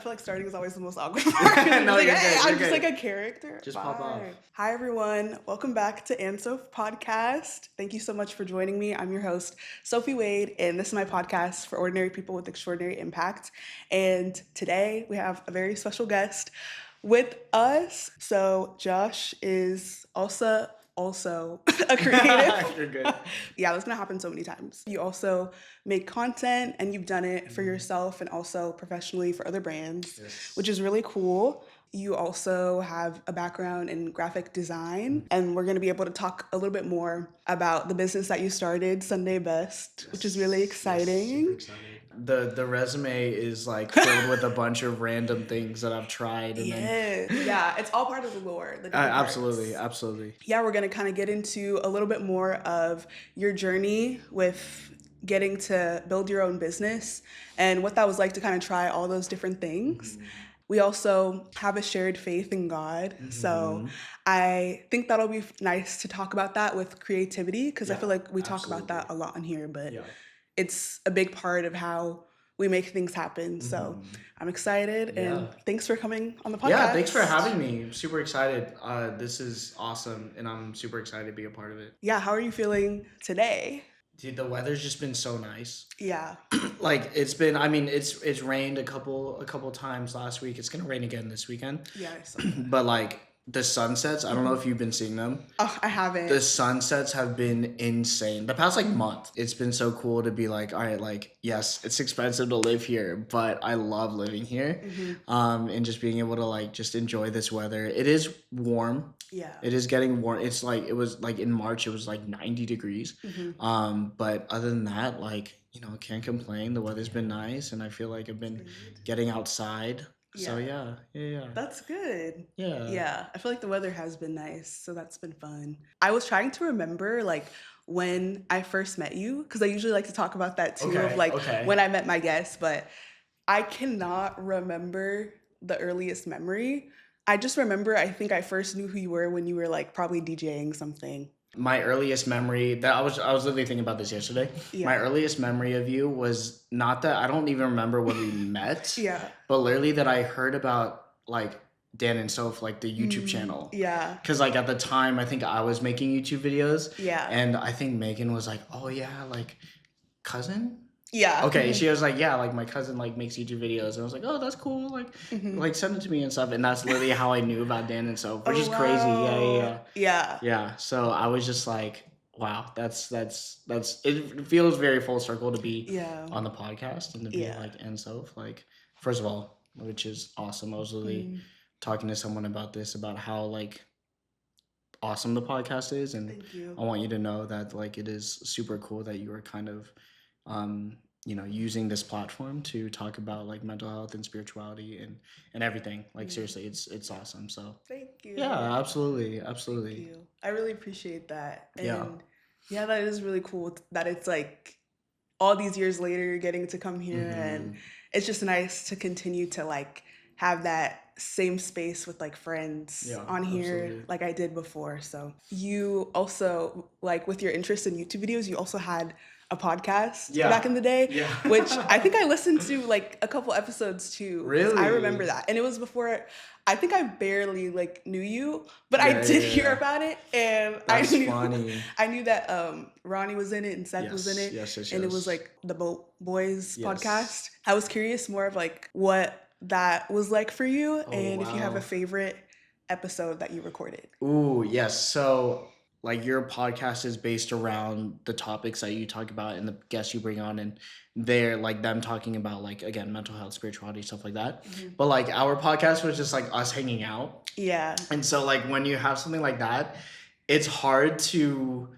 feel like starting is always the most awkward part. No, like, you're hey, good, I'm you're just good. like a character. Just pop off. Hi, everyone. Welcome back to Andsoph Podcast. Thank you so much for joining me. I'm your host, Sophie Wade, and this is my podcast for ordinary people with extraordinary impact. And today we have a very special guest with us. So Josh is also a creative. You're good. Yeah, that's gonna happen so many times. You also make content and you've done it for yourself and also professionally for other brands, which is really cool. You also have a background in graphic design, and we're going to be able to talk a little bit more about the business that you started, Sunday Best, which is really exciting. Yes, super excited. The resume is like filled with a bunch of random things that I've tried. And yeah, it's all part of the lore. The different absolutely, parts. absolutely. Yeah, we're going to kind of get into a little bit more of your journey with getting to build your own business and what that was like to kind of try all those different things. We also have a shared faith in God. So I think that'll be nice to talk about that with creativity, because I feel like we talk about that a lot on here, but it's a big part of how we make things happen. So I'm excited, and thanks for coming on the podcast. Yeah, thanks for having me. I'm super excited. This is awesome, and I'm super excited to be a part of it. Yeah, how are you feeling today? Dude, the weather's just been so nice. Yeah. Like it's been, I mean, it's rained a couple times last week. It's gonna rain again this weekend. Yeah, I saw that. But like the sunsets, I don't know if you've been seeing them. Oh, I haven't. The sunsets have been insane. The past like month, it's been so cool to be like, all right, like, yes, it's expensive to live here, but I love living here. And just being able to like just enjoy this weather. It is warm. Yeah. It is getting warm. It's like, it was like in March, it was like 90 degrees. But other than that, like, you know, can't complain. The weather's been nice, and I feel like I've been getting outside. So yeah. That's good. Yeah. Yeah, I feel like the weather has been nice, so that's been fun. I was trying to remember like when I first met you, because I usually like to talk about that too, of like when I met my guests, but I cannot remember the earliest memory. I just remember I think I first knew who you were when you were like probably DJing something. My earliest memory, that I was literally thinking about this yesterday. Yeah. My earliest memory of you was not that, I don't even remember when we met. But literally that I heard about like Dan and Soph, like the YouTube channel. Yeah. Because like at the time, I think I was making YouTube videos. Yeah. And I think Megan was like, oh yeah, like cousin? Yeah. Okay, she was like, yeah, like my cousin like makes YouTube videos. And I was like, oh, that's cool. Like, like send it to me and stuff. And that's literally how I knew about Dan and Soph, which is crazy. Yeah. So I was just like, wow, that's it feels very full circle to be on the podcast and to be like and Soph. Like, first of all, which is awesome. I was literally talking to someone about this, about how like awesome the podcast is. And I want you to know that like it is super cool that you are kind of you know, using this platform to talk about like mental health and spirituality and everything. Like seriously, it's awesome. So thank you. Yeah, absolutely. Thank you. I really appreciate that. And yeah, that is really cool that it's like all these years later you're getting to come here, and it's just nice to continue to like have that same space with like friends on here like I did before. So you also, like with your interest in YouTube videos, you also had a podcast back in the day, which I think I listened to like a couple episodes too. Really? I remember that. And it was before, I think I barely like knew you, but I did hear about it, and that's I knew funny. I knew that Ronnie was in it and Seth was in it. And it was like the Boat Boys podcast. I was curious more of like what that was like for you, and if you have a favorite episode that you recorded. Ooh, yes. So like your podcast is based around the topics that you talk about and the guests you bring on, and they're like them talking about like, again, mental health, spirituality, stuff like that. But like our podcast was just like us hanging out. Yeah. And so like when you have something like that, it's hard to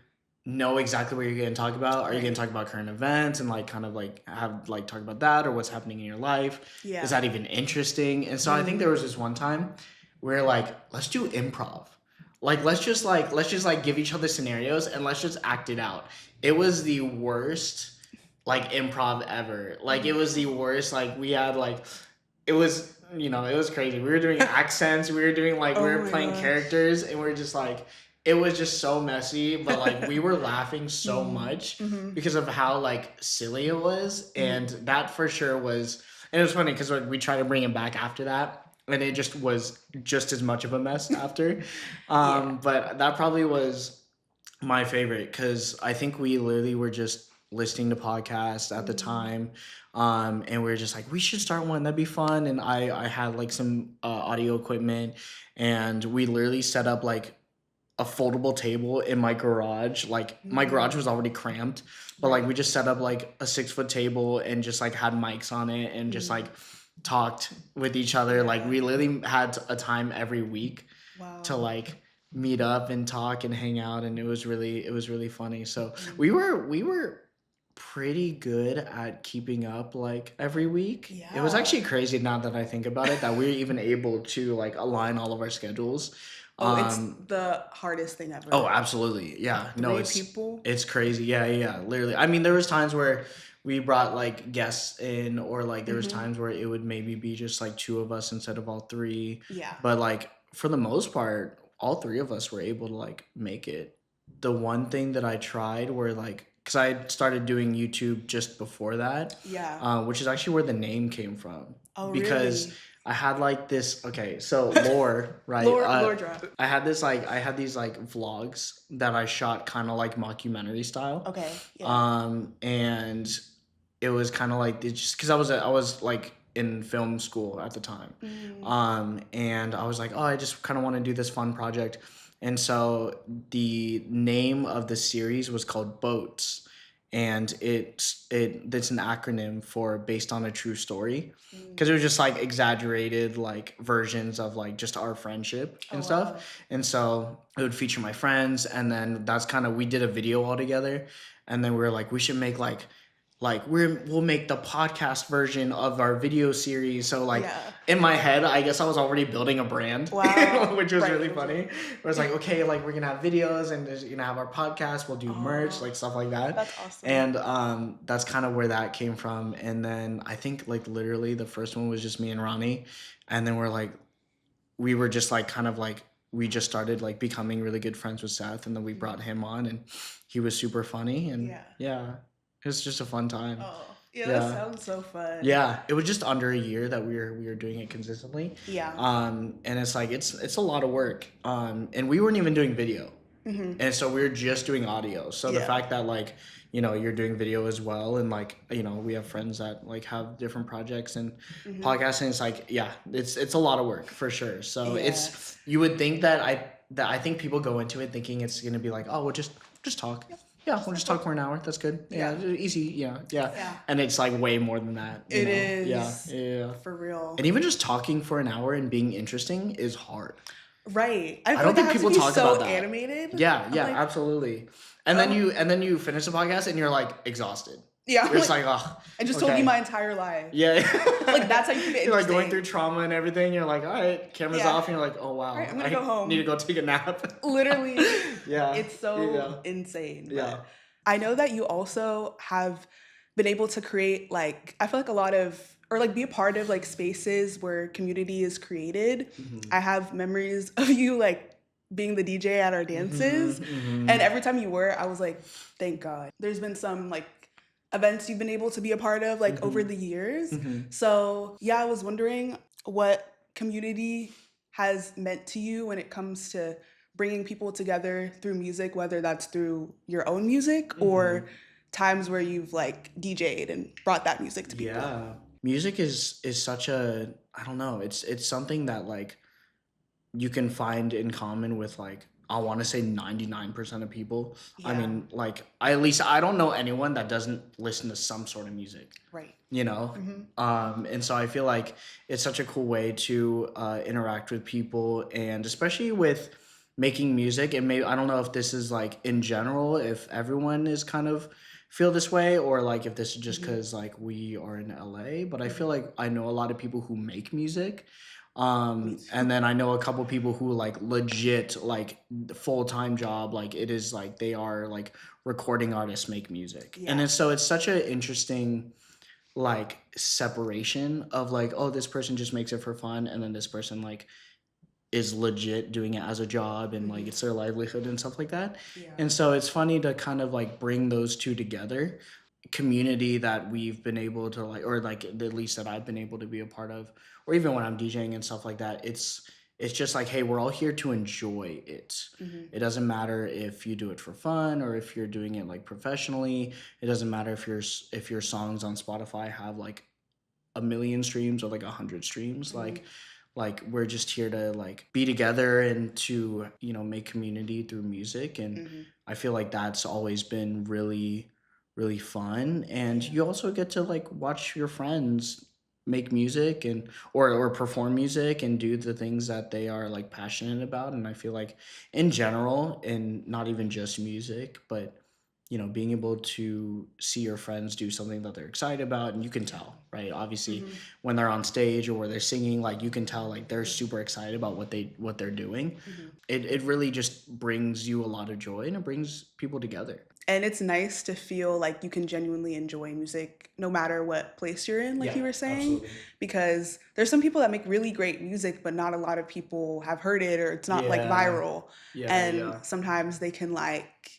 know exactly what you're going to talk about. Are you going to talk about current events and like kind of like have like talk about that, or what's happening in your life? Yeah. Is that even interesting? And so I think there was this one time where like, let's do improv. Like, let's just give each other scenarios and let's just act it out. It was the worst, like, improv ever. Like, it was the worst. Like, we had, like, it was, you know, it was crazy. We were doing accents. We were doing, like, we were playing characters. And we were just, like, it was just so messy. But, like, we were laughing so much because of how, like, silly it was. And that for sure was And it was funny because we tried to bring him back after that, and it just was just as much of a mess after. But that probably was my favorite because I think we literally were just listening to podcasts at the time. And we were just like, we should start one. That'd be fun. And I had like some audio equipment, and we literally set up like a foldable table in my garage. Like my garage was already cramped, but like we just set up like a 6-foot table and just like had mics on it and just like talked with each other. Like we literally had a time every week to like meet up and talk and hang out, and it was really funny. So we were pretty good at keeping up like every week. It was actually crazy now that I think about it that we were even able to like align all of our schedules. It's the hardest thing ever. Oh, absolutely. Yeah. No, it's crazy. Yeah. Literally. I mean, there was times where we brought like guests in, or like there was times where it would maybe be just like 2 of us instead of all 3. Yeah. But like for the most part, all 3 of us were able to like make it. The one thing that I tried were like, because I started doing YouTube just before that. Yeah. Which is actually where the name came from. Oh, because really? I had like this, okay, so lore, right? Lore drop. I had these like vlogs that I shot kind of like mockumentary style. Okay. Yeah. And it was kind of like, just because I was like in film school at the time. And I was like, oh, I just kind of want to do this fun project. And so the name of the series was called Boats. And it's an acronym for based on a true story, because it was just like exaggerated like versions of like just our friendship and stuff. Wow. And so it would feature my friends, and then that's kind of, we did a video all together, and then we were like, we should make like we'll make the podcast version of our video series. So like in my head, I guess I was already building a brand. Wow. Which was really funny. It was like, okay, like we're gonna have videos, and there's gonna have our podcast, we'll do merch, like stuff like that. That's awesome. And that's kind of where that came from. And then I think like literally the first one was just me and Ronnie, and then we were just like kind of like, we just started like becoming really good friends with Seth, and then we brought him on, and he was super funny, and it was just a fun time. Oh, yeah, that sounds so fun. Yeah, it was just under a year that we were doing it consistently. Yeah. And it's like it's a lot of work. And we weren't even doing video. And so we were just doing audio. So the fact that like, you know, you're doing video as well, and like, you know, we have friends that like have different projects and podcasting. It's like, it's a lot of work for sure. So it's, you would think that I think people go into it thinking it's gonna be like, oh, we'll just talk. Yeah, we'll just talk for an hour. That's good. Yeah, easy. Yeah. And it's like way more than that. It is. Yeah. For real. And even just talking for an hour and being interesting is hard. Right. I don't think people talk about that. Animated. Yeah, like, absolutely. And then you finish the podcast and you're like exhausted. Yeah. You're just like, oh. I just told you my entire life. Yeah. Like that's how you get. You're like going through trauma and everything. You're like, all right, camera's off, and you're like, oh wow, all right, I'm gonna go home. Need to go take a nap. Literally. Yeah. It's so insane. Yeah. I know that you also have been able to create like, I feel like a lot of, or like be a part of like spaces where community is created. I have memories of you like being the DJ at our dances. And every time you were, I was like, thank God. There's been some like events you've been able to be a part of like over the years. So yeah, I was wondering what community has meant to you when it comes to bringing people together through music, whether that's through your own music or times where you've like DJ'd and brought that music to people. Yeah. Music is such a, I don't know, it's something that like you can find in common with like, I want to say 99% of people. I mean, like, I don't know anyone that doesn't listen to some sort of music. Right. You know? And so I feel like it's such a cool way to interact with people, and especially with making music. And maybe, I don't know if this is like in general, if everyone is kind of feel this way, or like if this is just because like we are in LA, but I feel like I know a lot of people who make music. And then I know a couple people who like legit like full-time job, like it is like they are like recording artists, make music. And it's such an interesting like separation of like, oh, this person just makes it for fun, and then this person like is legit doing it as a job, and like it's their livelihood and stuff like that. And so it's funny to kind of like bring those two together. community that we've been able to like, or like at least that I've been able to be a part of, or even when I'm DJing and stuff like that, it's just like, hey, we're all here to enjoy it. It doesn't matter if you do it for fun or if you're doing it like professionally. It doesn't matter if your songs on Spotify have like 1 million streams or like 100 streams. Like we're just here to like be together and to, you know, make community through music. And I feel like that's always been really, really fun. And you also get to like watch your friends make music and or perform music and do the things that they are like passionate about. And I feel like in general, and not even just music, but you know, being able to see your friends do something that they're excited about, and you can tell, right? Obviously, when they're on stage or where they're singing, like you can tell, like they're super excited about what they're doing. It really just brings you a lot of joy, and it brings people together. And it's nice to feel like you can genuinely enjoy music no matter what place you're in, like you were saying. Absolutely. Because there's some people that make really great music, but not a lot of people have heard it, or it's not like viral. Sometimes they can like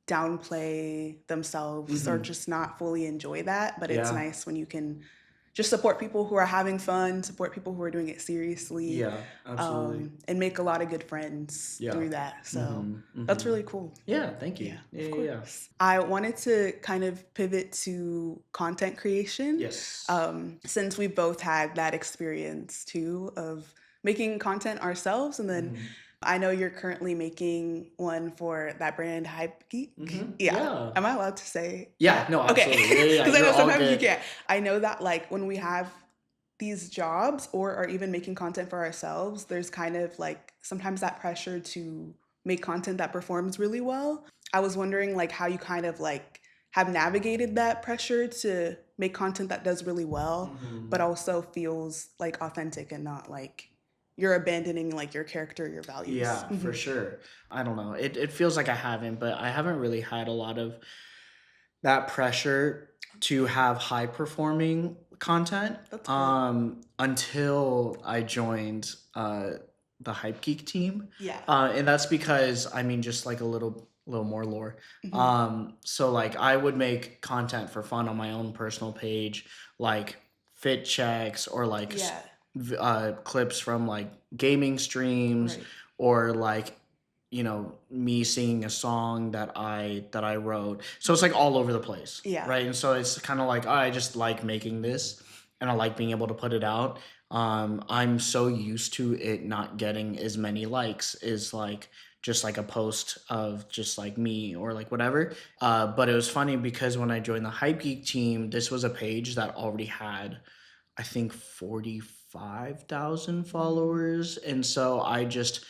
downplay themselves or just not fully enjoy that. But it's nice when you can just support people who are having fun, support people who are doing it seriously. Absolutely. And make a lot of good friends through that. So that's really cool. Yeah, thank you. Yeah, of course. I wanted to kind of pivot to content creation. Yes. Since we both had that experience too of making content ourselves, and then I know you're currently making one for that brand Hype Geek. Yeah. Am I allowed to say? Yeah, no, absolutely. Okay. Because I know sometimes you can't. I know that like when we have these jobs or are even making content for ourselves, there's kind of like sometimes that pressure to make content that performs really well. I was wondering like how you kind of like have navigated that pressure to make content that does really well, but also feels like authentic and not like you're abandoning like your character, your values. Yeah, for sure. I don't know. It feels like I haven't, but I haven't really had a lot of that pressure to have high performing content. That's cool. Until I joined the Hype Geek team. Yeah. And that's because, I mean, just like a little more lore. So like I would make content for fun on my own personal page, like fit checks or like clips from like gaming streams, or like, you know, me singing a song that I wrote. So it's like all over the place. Yeah. Right. And so it's kind of like, I just like making this and I like being able to put it out. I'm so used to it not getting as many likes as like just like a post of just like me or like whatever. But it was funny because when I joined the Hype Geek team, this was a page that already had, I think, 45,000 followers. And so I just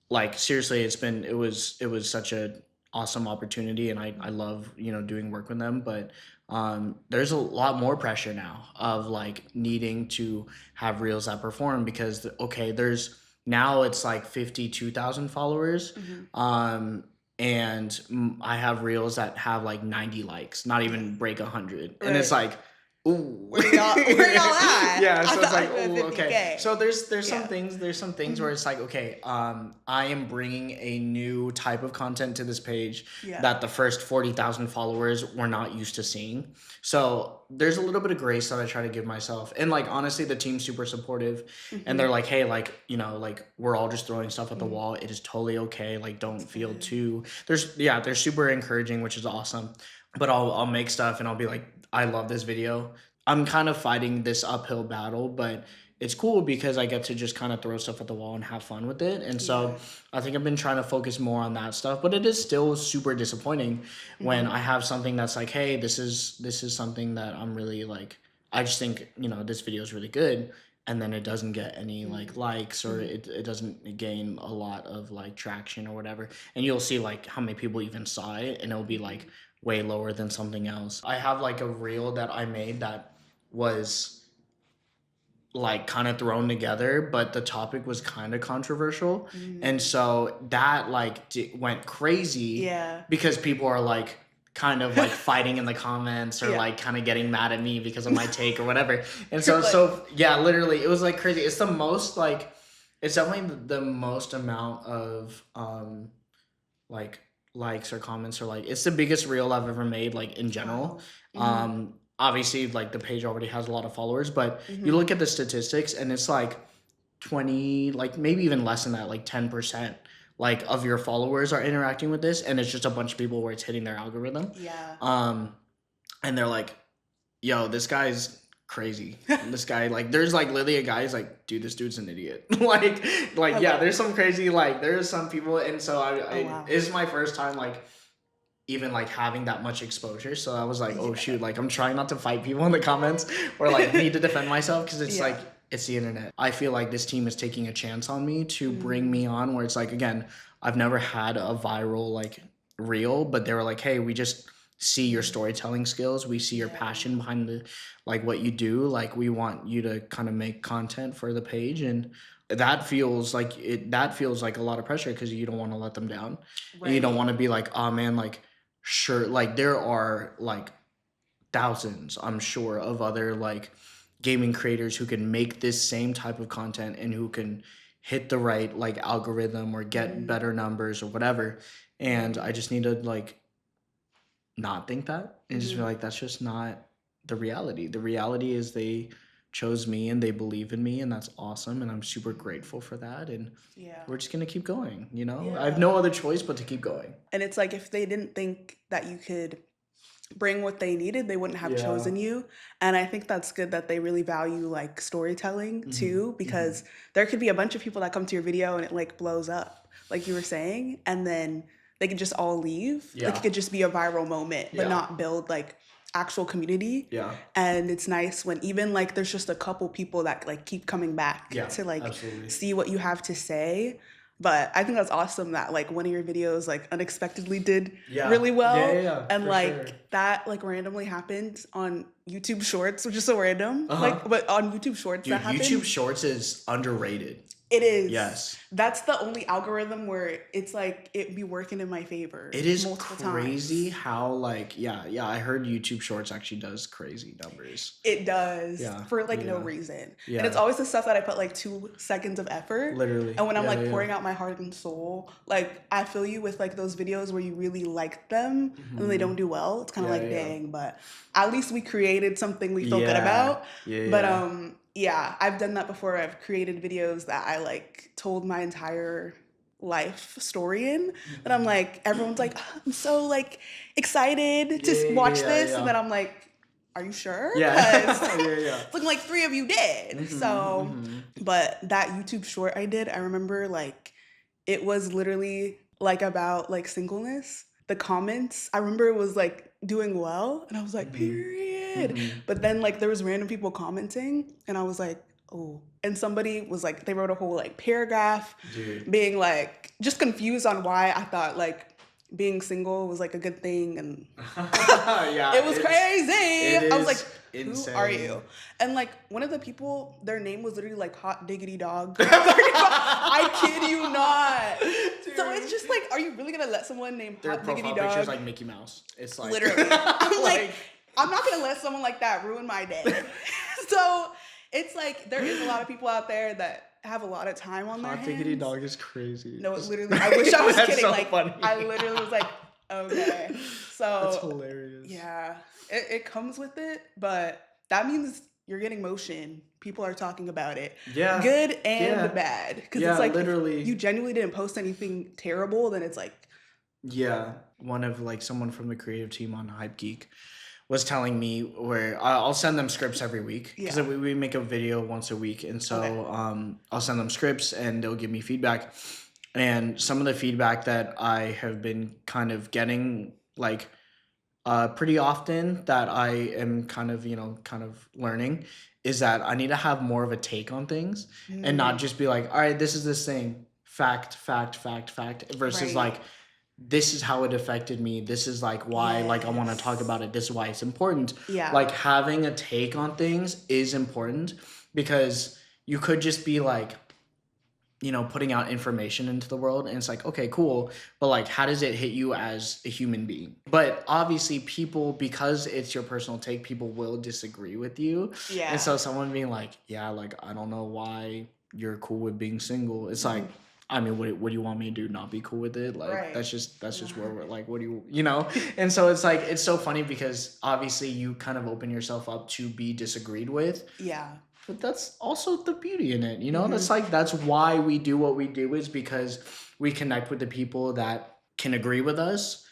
like, seriously, it was such a awesome opportunity, and I love, you know, doing work with them. But there's a lot more pressure now of like needing to have reels that perform because there's now it's like 52,000 followers. And I have reels that have like 90 likes, not even break 100. And it's like, ooh, where y'all at? Yeah, so it's like, ooh, okay. So there's some things where it's like, okay, I am bringing a new type of content to this page that the first 40,000 followers were not used to seeing. So there's a little bit of grace that I try to give myself, and like honestly, the team's super supportive, and they're like, hey, like, you know, like we're all just throwing stuff at the wall. It is totally okay. Like, don't feel too. They're super encouraging, which is awesome. But I'll make stuff and I'll be like, I love this video. I'm kind of fighting this uphill battle, but it's cool because I get to just kind of throw stuff at the wall and have fun with it. And so I think I've been trying to focus more on that stuff, but it is still super disappointing when I have something that's like, hey, this is something that I'm really like, I just think, you know, this video is really good. And then it doesn't get any like likes, or it doesn't gain a lot of like traction or whatever. And you'll see like how many people even saw it, and it'll be like way lower than something else. I have like a reel that I made that was like kind of thrown together, but the topic was kind of controversial. And so that like went crazy because people are like kind of like fighting in the comments or like kind of getting mad at me because of my take or whatever. And so yeah, literally it was like crazy. It's the most like, it's definitely the most amount of like likes or comments, or like it's the biggest reel I've ever made, like in general. Wow. Obviously like the page already has a lot of followers, but you look at the statistics and it's like 20, like maybe even less than that, like 10% like of your followers are interacting with this, and it's just a bunch of people where it's hitting their algorithm. And they're like, yo, this guy's crazy. This guy, like, there's like literally a guy who's like, dude, this dude's an idiot. like yeah, there's some crazy, like there's some people. And so wow. It's my first time like even like having that much exposure. So I was like, oh shoot, like I'm trying not to fight people in the comments or like need to defend myself, because it's like, it's the internet. I feel like this team is taking a chance on me to bring me on, where it's like, again, I've never had a viral like reel, but they were like, hey, we just see your storytelling skills, we see your passion behind the like what you do, like we want you to kind of make content for the page. And that feels like a lot of pressure, because you don't want to let them down. And you don't want to be like, oh man, like sure, like there are like thousands, I'm sure, of other like gaming creators who can make this same type of content and who can hit the right like algorithm or get better numbers or whatever. And I just need to like not think that and just feel like that's just not the reality. The reality is they chose me and they believe in me, and that's awesome, and I'm super grateful for that. And we're just gonna keep going, you know. I have no other choice but to keep going. And it's like, if they didn't think that you could bring what they needed, they wouldn't have chosen you. And I think that's good that they really value like storytelling too, because there could be a bunch of people that come to your video and it like blows up, like you were saying, and then they could just all leave. Like it could just be a viral moment, but not build like actual community. And it's nice when even like there's just a couple people that like keep coming back to like see what you have to say. But I think that's awesome that like one of your videos like unexpectedly did really well. And like that like randomly happened on YouTube Shorts, which is so random. Like, but on YouTube Shorts, dude, that happened. YouTube Shorts is underrated. It is. Yes. That's the only algorithm where it's like it be working in my favor. It is crazy how like I heard YouTube Shorts actually does crazy numbers. It does for like no reason. And it's always the stuff that I put like 2 seconds of effort. Literally. And when I'm like pouring out my heart and soul, like I feel you with like those videos where you really like them and then they don't do well. It's kind of like dang, but at least we created something we feel good about. But I've done that before. I've created videos that I like told my entire life story in, and I'm like, everyone's like, oh, I'm so like excited to watch this, and then I'm like, are you sure? It's looking like 3 of you did. But that YouTube short I did, I remember like it was literally like about like singleness. The comments, I remember it was like doing well, and I was like, period. But then like there was random people commenting, and I was like, oh. And somebody was like, they wrote a whole like paragraph being like just confused on why I thought like being single was like a good thing, and it was crazy. I was like, insane. Who are you? And like one of the people, their name was literally like Hot Diggity Dog. I kid you not. Dude. So it's just like, are you really gonna let someone named Hot Diggity Dog? Their profile picture's like Mickey Mouse. It's like literally. I'm like, I'm not gonna let someone like that ruin my day. So it's like there is a lot of people out there that have a lot of time on their hands. Hot Diggity Dog is crazy. No, it literally. I wish I was kidding. So like funny. I literally was like, okay. So that's hilarious. Yeah, it comes with it, but that means you're getting motion. People are talking about it. Yeah. Good and bad. Because it's like literally, if you genuinely didn't post anything terrible, then it's like. Yeah. One of like someone from the creative team on Hype Geek was telling me where I'll send them scripts every week, because we make a video once a week. And so I'll send them scripts and they'll give me feedback. And some of the feedback that I have been kind of getting like pretty often that I am kind of learning is that I need to have more of a take on things and not just be like, all right, this is this thing, fact, versus like, this is how it affected me. This is like why like I want to talk about it. This is why it's important. Yeah. Like having a take on things is important, because you could just be like, putting out information into the world and it's like, okay, cool. But like, how does it hit you as a human being? But obviously people, because it's your personal take, people will disagree with you. Yeah. And so someone being like, yeah, like, I don't know why you're cool with being single. It's like, I mean, what do you want me to do? Not be cool with it? Like, that's just where we're like, what do you know? And so it's like, it's so funny because obviously you kind of open yourself up to be disagreed with. Yeah. But that's also the beauty in it, you know? That's why we do what we do, is because we connect with the people that can agree with us,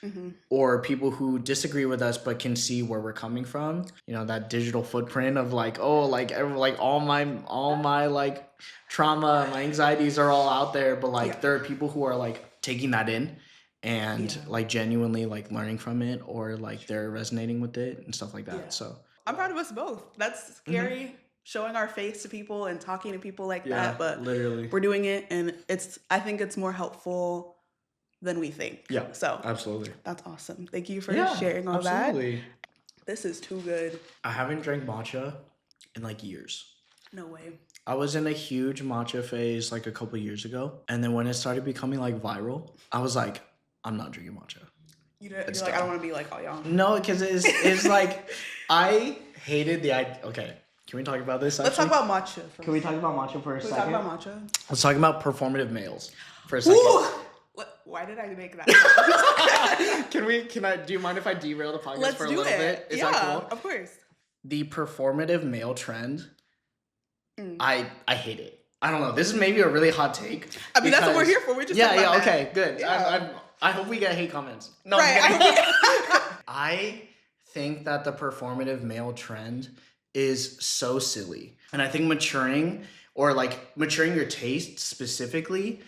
or people who disagree with us but can see where we're coming from. You know, that digital footprint of like, oh, like all my like trauma, my anxieties are all out there, but like there are people who are like taking that in and like genuinely like learning from it, or like they're resonating with it and stuff like that. So I'm proud of us both. That's scary. Showing our face to people and talking to people like that, but literally we're doing it, and I think it's more helpful than we think. Yeah. So absolutely. That's awesome. Thank you for sharing all that. This is too good. I haven't drank matcha in like years. No way. I was in a huge matcha phase like a couple years ago, and then when it started becoming like viral, I was like, I'm not drinking matcha. You're like, I don't want to be like all y'all. No, because it's like, I hated the idea. Okay, can we talk about this? Let's talk about matcha first. Can we talk about matcha for a second? Can we talk about matcha? Let's talk about performative males for a second. Why did I make that? Do you mind if I derail the podcast for a little bit? Is that cool? Of course. The performative male trend, I hate it. I don't know. This is maybe a really hot take. I mean, that's what we're here for. We're just okay, good. Yeah. I hope we get hate comments. No, right. I think that the performative male trend is so silly. And I think maturing your taste specifically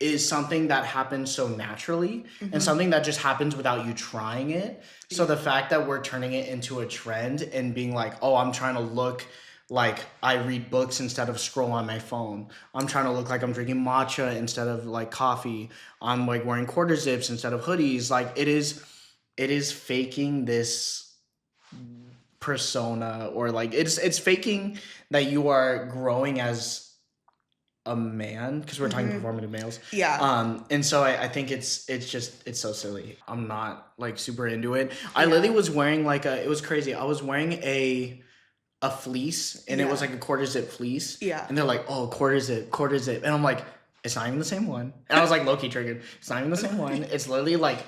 is something that happens so naturally and something that just happens without you trying it. So the fact that we're turning it into a trend and being like, oh, I'm trying to look like I read books instead of scroll on my phone. I'm trying to look like I'm drinking matcha instead of like coffee. I'm like wearing quarter zips instead of hoodies. Like it is faking this persona, or like it's faking that you are growing as a man, because we're talking performative males. Yeah. And so I think it's so silly. I'm not like super into it. I literally was wearing like it was crazy. I was wearing a fleece, and it was like a quarter zip fleece. Yeah. And they're like, oh, quarter zip. And I'm like, it's not even the same one. And I was like low-key triggered. It's not even the same one. It's literally like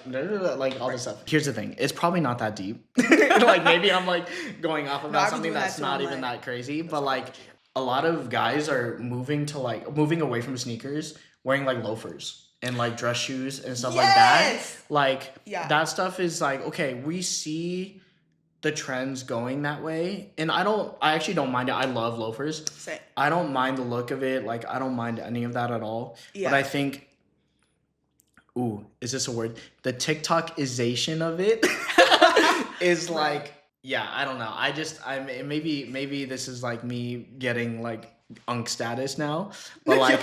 all this stuff. Here's the thing. It's probably not that deep. Like maybe I'm like going off about something that's not even that crazy. But like a lot of guys are moving away from sneakers, wearing like loafers and like dress shoes and stuff like that. Like that stuff is like, okay, we see the trends going that way, and I actually don't mind it. I love loafers. Same. I don't mind the look of it. Like I don't mind any of that at all. Yeah. But I think, is this a word? The TikTokization of it is like, I don't know. Maybe this is like me getting like unk status now, but like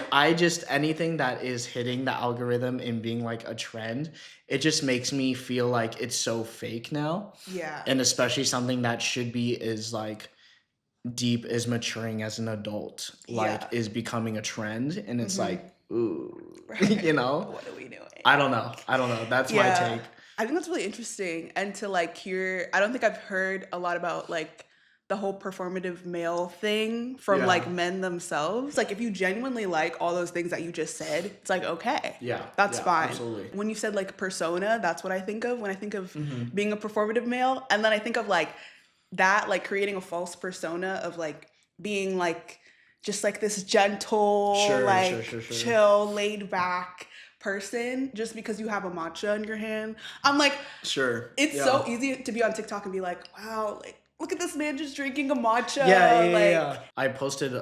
anything that is hitting the algorithm and being like a trend, it just makes me feel like it's so fake now. Yeah. And especially something that should be as like deep as maturing as an adult, like is becoming a trend, and it's like, ooh, you know, what are we doing? I don't know. That's my take. I think that's really interesting, and to like hear, I don't think I've heard a lot about like the whole performative male thing from like men themselves. Like if you genuinely like all those things that you just said, it's like, okay, that's fine. Absolutely. When you said like persona, that's what I think of when I think of being a performative male. And then I think of like that, like creating a false persona of like being like just like this gentle, chill, laid back person just because you have a matcha in your hand. I'm like, it's so easy to be on TikTok and be like, wow, like look at this man just drinking a matcha. Yeah. I posted,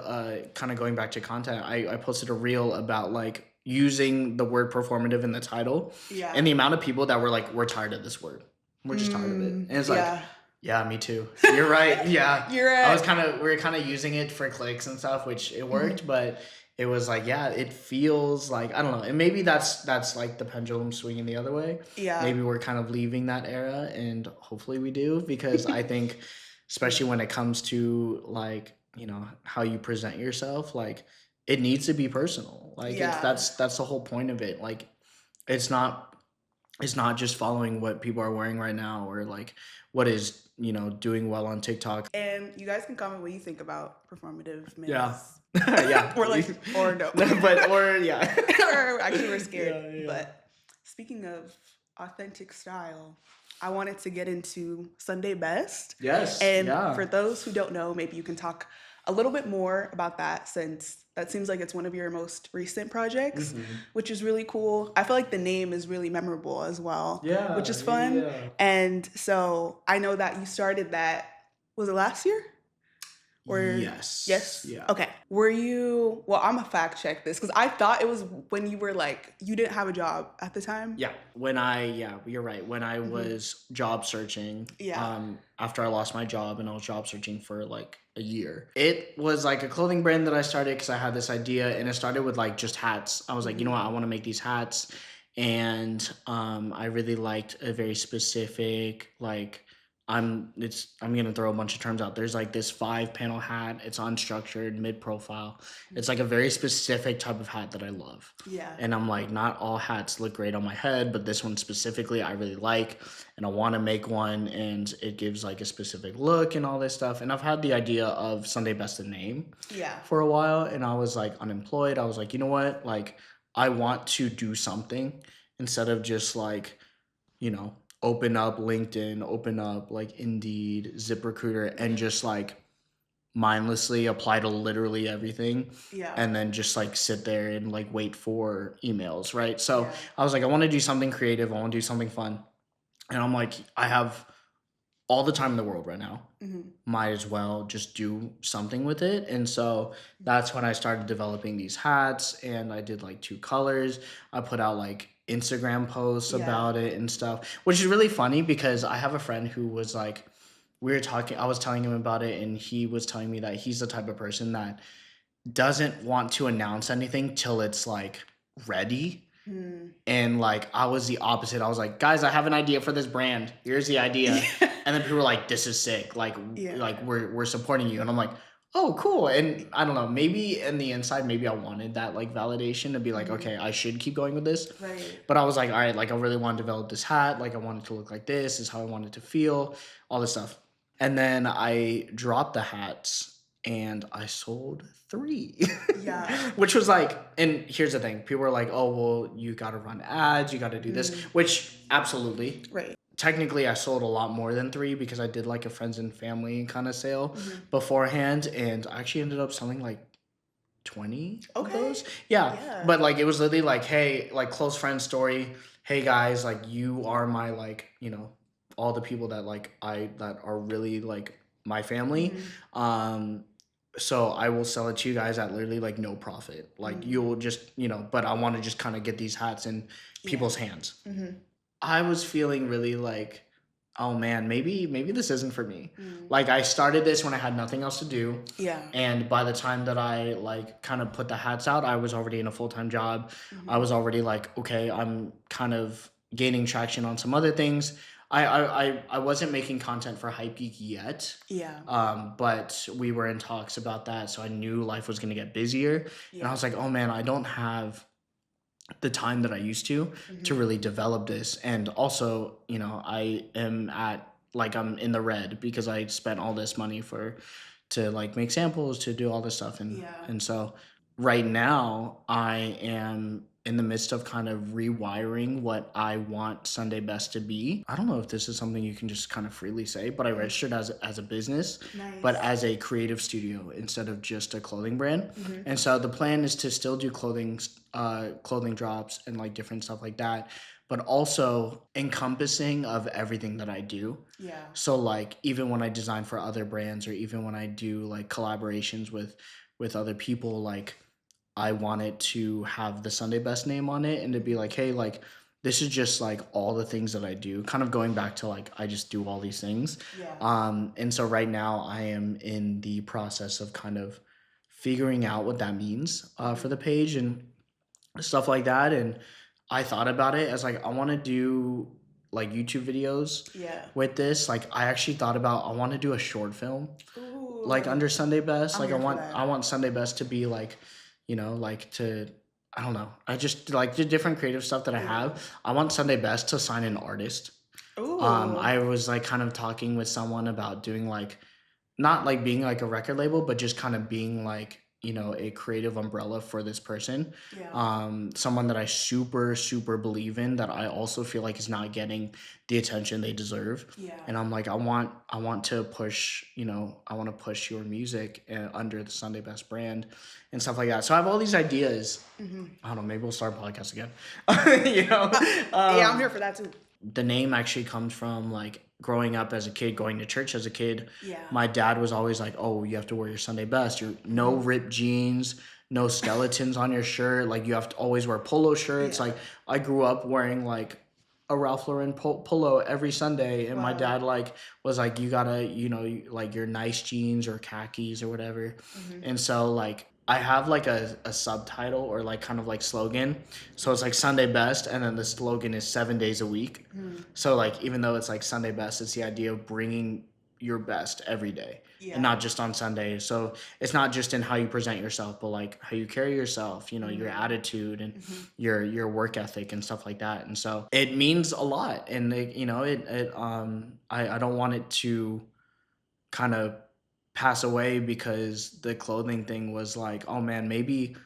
kind of going back to content, I posted a reel about like using the word performative in the title. Yeah. And the amount of people that were like, we're tired of this word. We're just tired of it. And it's like, yeah, me too. You're right. Yeah. You're right. We were kind of using it for clicks and stuff, which it worked, but it was like, it feels like, I don't know. And maybe that's like the pendulum swinging the other way. Yeah. Maybe we're kind of leaving that era, and hopefully we do, because I think, especially when it comes to like, you know, how you present yourself, like it needs to be personal. Like that's the whole point of it. Like it's not just following what people are wearing right now, or like what is, you know, doing well on TikTok. And you guys can comment what you think about performative males. Yeah. Yeah. Or like, or no. But, or, yeah. Or actually we're scared. Yeah, yeah. But speaking of authentic style, I wanted to get into Sunday Best. Yes. And yeah. for those who don't know, maybe you can talk a little bit more about that, since that seems like it's one of your most recent projects, which is really cool. I feel like the name is really memorable as well, which is fun. Yeah. And so I know that you started that, was it last year? Or Yes. Yes? Yeah. Okay. Were you, well, I'm gonna fact check this because I thought it was when you were like, you didn't have a job at the time. Yeah. You're right. When I was job searching, Yeah. after I lost my job and I was job searching for like a year, it was like a clothing brand that I started because I had this idea, and it started with like just hats. I was like, you know what, I want to make these hats. And I really liked a very specific, like, I'm gonna throw a bunch of terms out. There's like this 5-panel hat. It's unstructured, mid profile. It's like a very specific type of hat that I love. Yeah. And I'm like, not all hats look great on my head, but this one specifically I really like, and I want to make one, and it gives like a specific look and all this stuff. And I've had the idea of Sunday Best the name for a while, and I was like unemployed. I was like, you know what? Like, I want to do something instead of just like, open up LinkedIn, open up like Indeed, ZipRecruiter, and just like mindlessly apply to literally everything. Yeah. And then just like sit there and like wait for emails, right? So I was like, I want to do something creative. I want to do something fun. And I'm like, I have all the time in the world right now. Might as well just do something with it. And so that's when I started developing these hats, and I did like 2 colors. I put out like Instagram posts about it and stuff, which is really funny because I have a friend who was like, I was telling him about it, and he was telling me that he's the type of person that doesn't want to announce anything till it's like ready. And like, I was the opposite. I was like, guys, I have an idea for this brand. Here's the idea. And then people were like, this is sick. Like, we're supporting you. And I'm like, oh, cool. And I don't know, maybe in the inside, maybe I wanted that like validation to be like, okay, I should keep going with this. Right. But I was like, all right, like I really want to develop this hat. Like I want it to look like this is how I want it to feel, all this stuff. And then I dropped the hats and I sold 3. Yeah. Which was like, and here's the thing. People were like, oh, well, you got to run ads. You got to do this, which absolutely. Right. Technically, I sold a lot more than 3 because I did like a friends and family kind of sale beforehand. And I actually ended up selling like 20 of those. Yeah. But like, it was literally like, hey, like close friend story. Hey guys, like you are my like, all the people that like that are really like my family. So I will sell it to you guys at literally like no profit. Like you'll just, but I want to just kind of get these hats in people's hands. I was feeling really like, oh man, maybe this isn't for me. Like I started this when I had nothing else to do. Yeah. And by the time that I like kind of put the hats out, I was already in a full-time job. I was already like, okay, I'm kind of gaining traction on some other things. I wasn't making content for Hypegeek yet. Yeah. But we were in talks about that, so I knew life was gonna get busier. And I was like, oh man, I don't have the time that I used to really develop this. And also, I am I'm in the red because I spent all this money to like make samples, to do all this stuff. And so right now I am in the midst of kind of rewiring what I want Sunday Best to be. I don't know if this is something you can just kind of freely say, but I registered as a business, but as a creative studio instead of just a clothing brand. And so the plan is to still do clothing drops and like different stuff like that, but also encompassing of everything that I do. Yeah. So like even when I design for other brands, or even when I do like collaborations with other people, like I wanted to have the Sunday Best name on it, and to be like, hey, like this is just like all the things that I do, kind of going back to like I just do all these things. Yeah. And so right now I am in the process of kind of figuring out what that means for the page and stuff like that. And I thought about it as like I want to do like YouTube videos with this. Like I actually thought about I want to do a short film. Ooh. Like under Sunday Best. Like I want Sunday Best to be like, I don't know. I just like the different creative stuff that I have. I want Sunday Best to sign an artist. Ooh. I was like kind of talking with someone about doing like, not like being like a record label, but just kind of being like you know, a creative umbrella for this person. Someone that I super, super believe in, that I also feel like is not getting the attention they deserve. And I'm like, I want to push, you know, I want to push your music under the Sunday Best brand and stuff like that. So I have all these ideas. I don't know, maybe we'll start a podcast again. You know? Yeah, I'm here for that too. The name actually comes from like growing up as a kid, going to church as a kid. My dad was always like, oh, you have to wear your Sunday best. No ripped jeans, no skeletons on your shirt. Like you have to always wear polo shirts. Like I grew up wearing like a Ralph Lauren polo every Sunday. And my dad like was like, you gotta, you know, like your nice jeans or khakis or whatever. And so like, I have like a subtitle or like kind of like slogan. So it's like Sunday best, and then the slogan is 7 days a week. So like even though it's like Sunday best, it's the idea of bringing your best every day and not just on Sunday. So it's not just in how you present yourself, but like how you carry yourself, you know, your attitude and your work ethic and stuff like that. And so it means a lot. And you know, I don't want it to kind of pass away because the clothing thing was like, oh man, maybe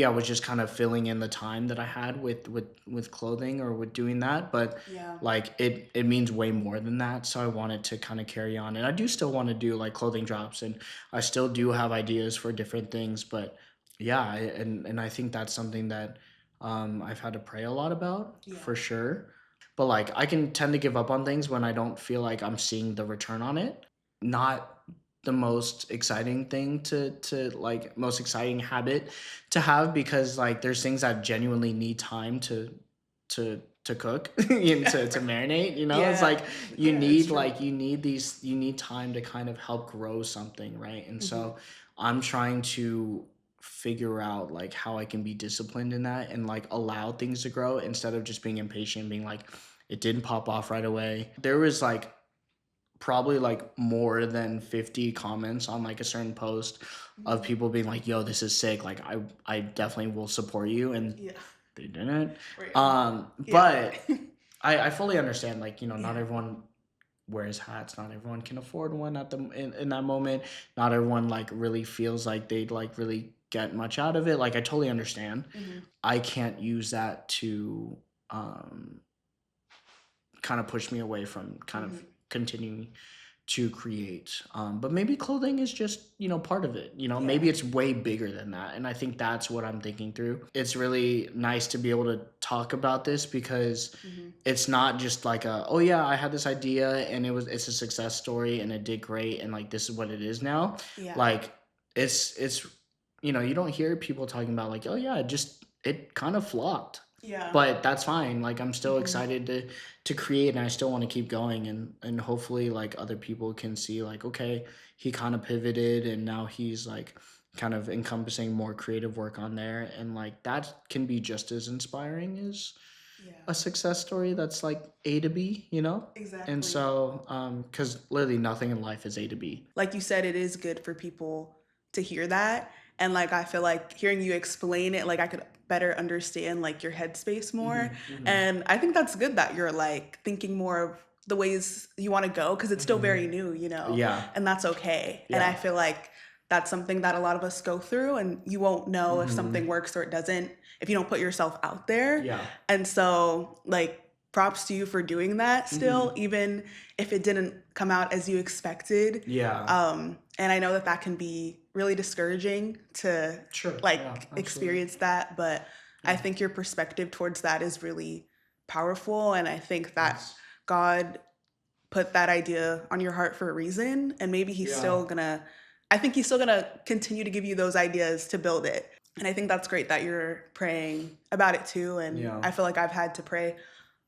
I was just kind of filling in the time that I had with clothing or with doing that. But like it means way more than that. So I wanted to kind of carry on, and I do still want to do like clothing drops, and I still do have ideas for different things. But yeah, and I think that's something that I've had to pray a lot about for sure. But like I can tend to give up on things when I don't feel like I'm seeing the return on it. Not the most exciting thing to like most exciting habit to have, because like there's things that genuinely need time to cook and to marinate, you know. It's like you need like you need time to kind of help grow something, right? And so I'm trying to figure out like how I can be disciplined in that and like allow things to grow instead of just being impatient, being like it didn't pop off right away. There was like probably like more than 50 comments on like a certain post of people being like, yo, this is sick, like I definitely will support you, and they didn't. But I fully understand, like, you know, not everyone wears hats, not everyone can afford one at the in that moment, not everyone like really feels like they'd like really get much out of it. Like I totally understand. I can't use that to kind of push me away from kind of continuing to create. But maybe clothing is just, you know, part of it. You know, maybe it's way bigger than that. And I think that's what I'm thinking through. It's really nice to be able to talk about this because it's not just like oh yeah, I had this idea and it's a success story and it did great and like this is what it is now. Like it's you know, you don't hear people talking about like, oh yeah, it kind of flopped. But that's fine. Like I'm still excited to create, and I still want to keep going, and hopefully like other people can see like, okay, he kind of pivoted and now he's like kind of encompassing more creative work on there, and like that can be just as inspiring as a success story that's like A to B, you know? Exactly. And so because literally nothing in life is A to B. Like you said, it is good for people to hear that. And like I feel like hearing you explain it, like I could better understand like your headspace more. And I think that's good that you're like thinking more of the ways you want to go, because it's still very new, you know. And that's okay. And I feel like that's something that a lot of us go through, and you won't know if something works or it doesn't if you don't put yourself out there. And so like props to you for doing that still, even if it didn't come out as you expected. And I know that can be really discouraging to experience that, but I think your perspective towards that is really powerful, and I think that God put that idea on your heart for a reason, and maybe he's still gonna continue to give you those ideas to build it. And I think that's great that you're praying about it too. And I feel like I've had to pray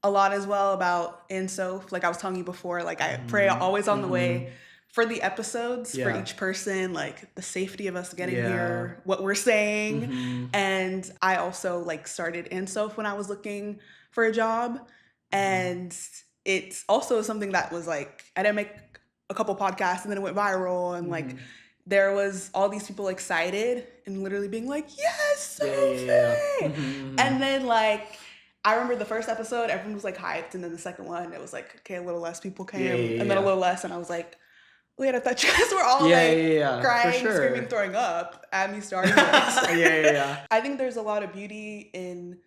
a lot as well about andsoph. Like I was telling you before, like I pray always on the way for the episodes, for each person, like the safety of us getting here, what we're saying. And I also like started andsoph when I was looking for a job. And it's also something that was like, I didn't make a couple podcasts and then it went viral, and like there was all these people excited and literally being like, yes, Sophie! And then like I remember the first episode, everyone was like hyped, and then the second one, it was like, okay, a little less people came, and then a little less, and I was like, wait, I thought you guys were all crying, screaming, throwing up at me starting this. I think there's a lot of beauty in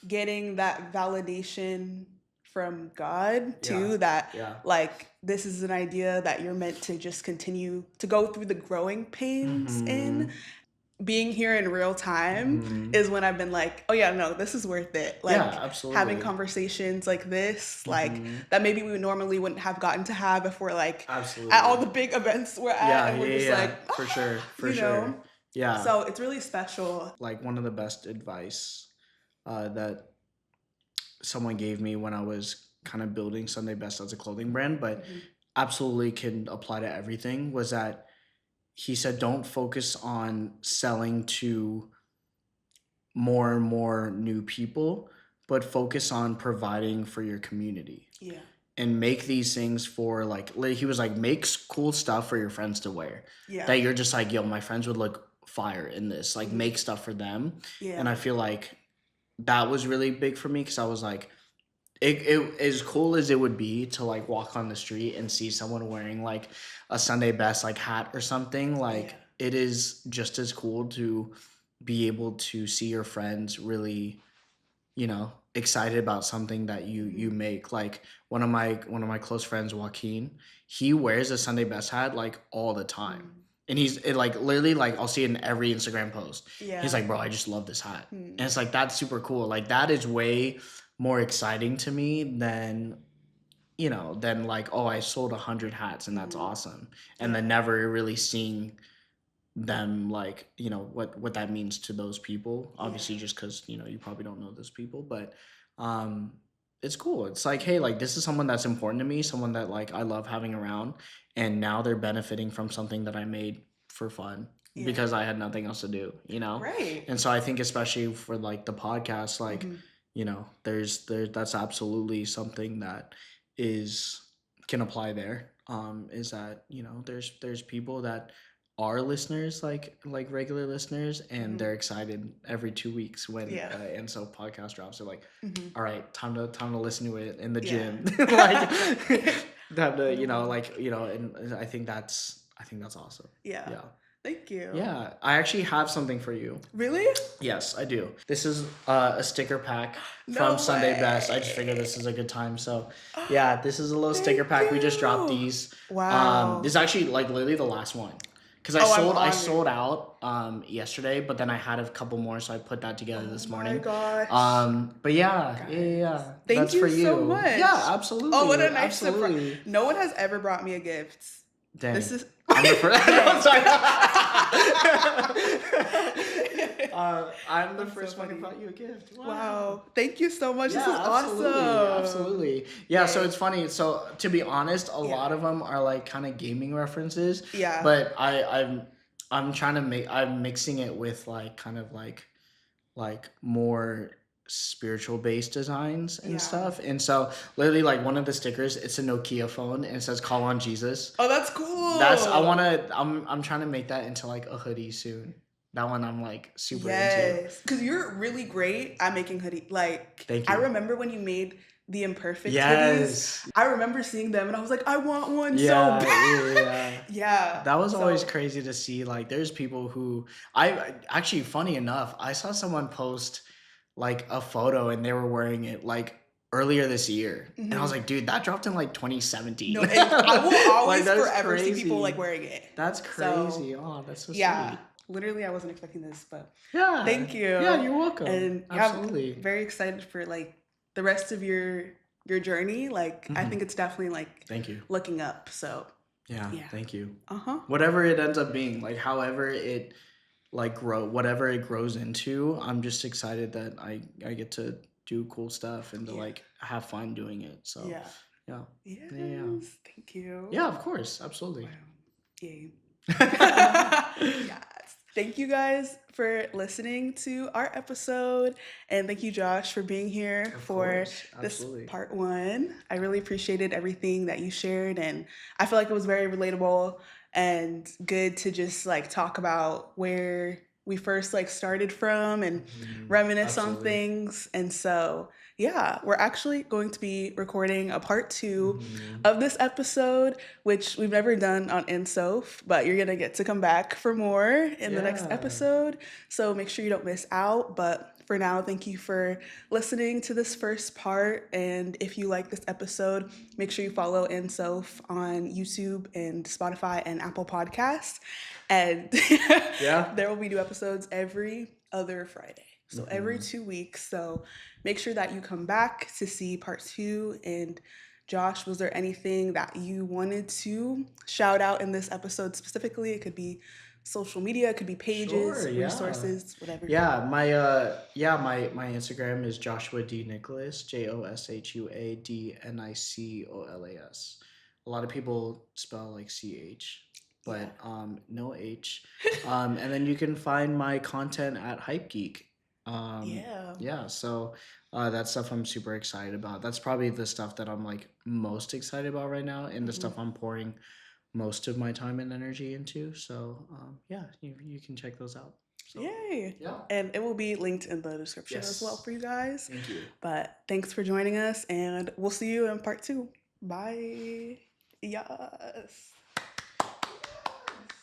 getting that validation from God too, that like this is an idea that you're meant to just continue to go through the growing pains in. Being here in real time is when I've been like, oh yeah, no, this is worth it. Like having conversations like this, like that maybe we normally wouldn't have gotten to have if we're like at all the big events we're at and we're just like, for sure. Know? Yeah. So it's really special. Like one of the best advice that someone gave me when I was kind of building Sunday Best as a clothing brand, but absolutely can apply to everything, was that he said, don't focus on selling to more and more new people, but focus on providing for your community. Yeah. And make these things for like he was like, make cool stuff for your friends to wear. Yeah. That you're just like, yo, my friends would look fire in this. Like make stuff for them. Yeah. And I feel like that was really big for me because I was like, it as cool as it would be to like walk on the street and see someone wearing like a Sunday Best like hat or something, like it is just as cool to be able to see your friends really, you know, excited about something that you make. Like one of my close friends, Joaquin, he wears a Sunday Best hat like all the time. And he's like literally like I'll see it in every Instagram post. Yeah. He's like, bro, I just love this hat. And it's like that's super cool. Like that is way more exciting to me than, you know, than like, oh, I sold 100 hats and that's awesome. And then never really seeing them like, you know, what that means to those people. Obviously just because, you know, you probably don't know those people, but it's cool. It's like, hey, like this is someone that's important to me, someone that like I love having around, and now they're benefiting from something that I made for fun because I had nothing else to do, you know? Right. And so I think especially for like the podcast, like you know, there's that's absolutely something that can apply there. Is that, you know, there's people that are listeners, like regular listeners, and they're excited every 2 weeks when andsoph podcast drops. They're like, all right, time to listen to it in the gym. Like time to, you know, like, you know, and I think that's awesome. Yeah. Thank you. Yeah, I actually have something for you. Really? Yes, I do. This is a sticker pack from Sunday Best. I just figured this is a good time. So, yeah, this is a little sticker pack. We just dropped these. Wow. This is actually like literally the last one. Because I sold out yesterday, but then I had a couple more, so I put that together this morning. Oh my gosh. But yeah, yeah. Thank That's you for you so much. Yeah, absolutely. Oh, what a nice surprise. No one has ever brought me a gift. Dang. This is I'm the first. I'm sorry. I'm the first one who brought you a gift. Wow. Thank you so much. This is awesome. Absolutely. Yeah, so it's funny. So to be honest, a lot of them are like kind of gaming references. Yeah. But I'm trying to I'm mixing it with like kind of like more spiritual based designs and stuff. And so literally like one of the stickers, it's a Nokia phone and it says call on Jesus. Oh, that's cool. I'm trying to make that into like a hoodie soon. That one I'm like super into. Because you're really great at making hoodie. Like, thank you. I remember when you made the Imperfect hoodies. I remember seeing them and I was like, I want one so bad. Yeah. That was always crazy to see. Like there's people who actually, funny enough, I saw someone post like a photo and they were wearing it like earlier this year. And I was like, dude, that dropped in like 2017. No, and I will always like, forever see people like wearing it. That's crazy. Oh, that's so sweet. Literally, I wasn't expecting this, but thank you. Yeah, you're welcome. And absolutely, very excited for like the rest of your journey. Like, I think it's definitely like thank you looking up. So yeah. Thank you. Whatever it ends up being, like however it like whatever it grows into, I'm just excited that I get to do cool stuff and to like have fun doing it. So thank you. Yeah, of course, absolutely. Wow. Yay. Yes. Thank you guys for listening to our episode, and thank you, Josh, for being here for this part 1. I really appreciated everything that you shared, and I feel like it was very relatable and good to just like talk about where we first like started from and reminisce on things. And so, yeah, we're actually going to be recording a part 2 of this episode, which we've never done on andsoph, but you're gonna get to come back for more in the next episode. So make sure you don't miss out. But for now, thank you for listening to this first part. And if you like this episode, make sure you follow andsoph on YouTube and Spotify and Apple Podcasts. And there will be new episodes every other Friday. So every 2 weeks. So make sure that you come back to see part 2. And Josh, was there anything that you wanted to shout out in this episode specifically? It could be social media, it could be pages, resources, whatever. Yeah, my Instagram is Joshua D. Nicolas, JOSHUADNICOLAS. A lot of people spell like CH, but no H. And then you can find my content at Hype Geek. So that's stuff I'm super excited about. That's probably the stuff that I'm like most excited about right now, and the stuff I'm pouring most of my time and energy into. So you can check those out. So, yay! Yeah, and it will be linked in the description as well for you guys. Thank you. But thanks for joining us, and we'll see you in part 2. Bye. Yes.